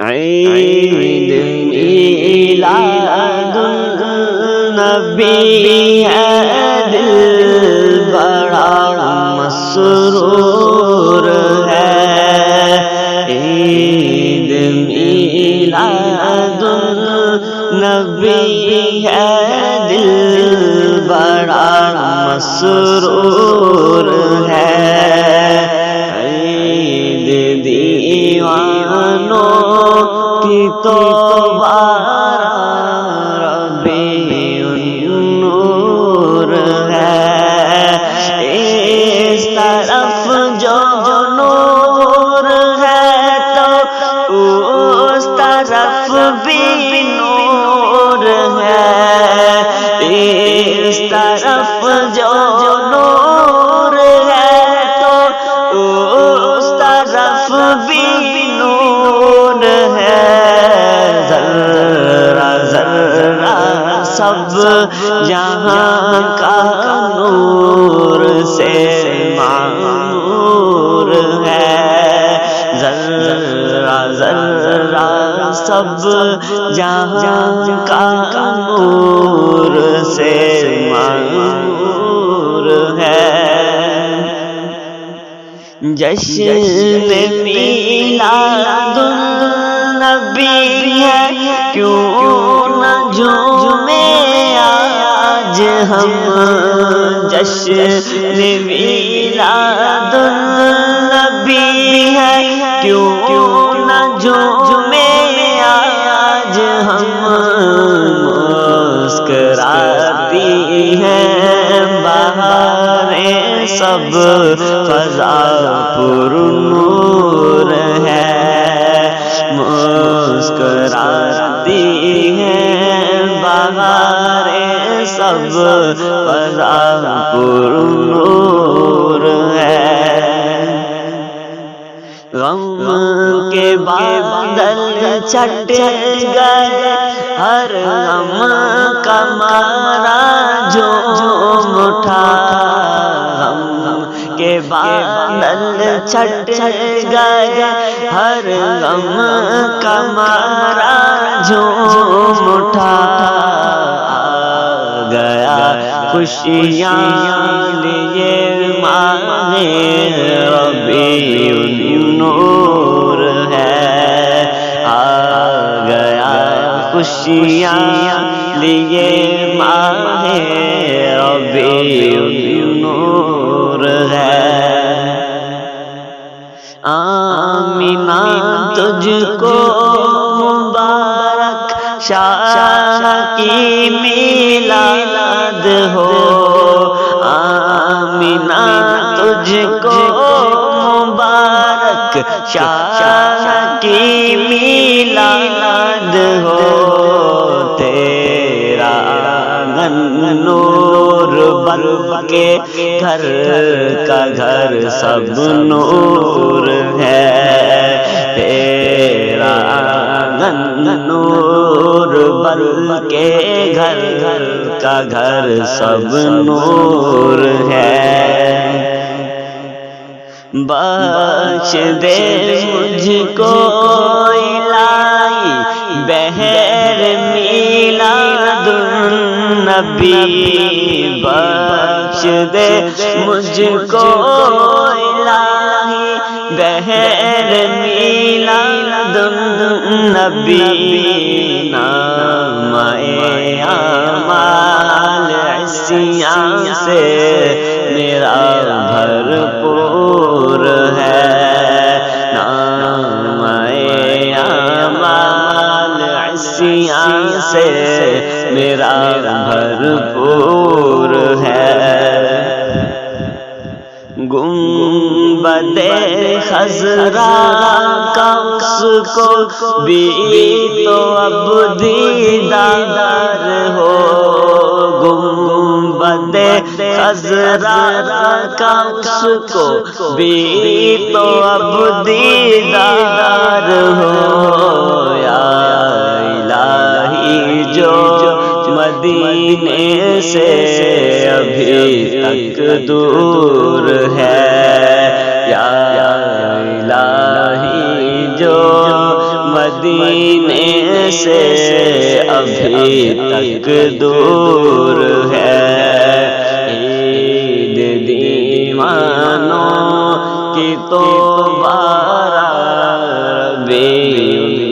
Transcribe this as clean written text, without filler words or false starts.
عید میلاد النبی ہے، دل بڑا مسرور ہے۔ عید میلاد النبی ہے، دل بڑا مسرور ہے۔ عید دیوانوں کی تو ربیع النور ہے۔ اس طرف جو نور ہے تو اس طرف بھی نور ہے۔ اس طرف جو نور ہے تو اس طرف بھی نور ہے۔ ذرہ ذرہ سب جہاں کا نور سے معمور ہے۔ ذرہ ذرہ سب جہاں کا نور سے معمور ہے۔ جشن میلاد النبی ہے، کیوں نہ جھومیں آج ہم۔ جشن میلاد النبی ہے، کیوں نہ جھومیں آج ہم۔ مسکراتی ہیں بہاریں سب، فضا پر نور ہے۔ مسکراتی ہیں بہاریں سب، فضا پر نور ہے۔ غم کے بادل چھٹ گئے، ہر غم کا مارا جھوم اٹھا۔ غم کے بادل چھٹ گئے، ہر غم کا مارا جھوم اٹھا۔ گیا خوشیاں لیے ماہ ربیع النور ہے۔ آ گیا خوشیاں لیے ماہ ربیع النور ہے۔ آمینہ تجھ کو مبارک شاہ کی میلاد ہو۔ آمینہ تجھ کو مبارک شاہ کی میلاد ہو۔ تیرا آنگن نور بن کے گھر کا گھر سب نور ہے۔ تیرا آنگن نور بن کے گھر کا گھر سب نور ہے۔ بخش دے مجھ کو الہی بہر میلاد النبی۔ بخش دے مجھ کو الہی بہر میلاد النبی۔ نام اعمال عصیاں سے میرا بھرپور ہے۔ نام اعمال عصیاں سے میرا بھرپور ہے۔ گنبد خضرا کا اس کو بھی تو اب دیدار ہو۔ گنبد خضرا کا اس کو بھی تو اب دیدار ہو۔ یا الہی جو مدینے سے ابھی تک دور ہے، یا الہی جو مدینے سے ابھی تک دور ہے، عید دیوانوں کی تو بارہ ربیع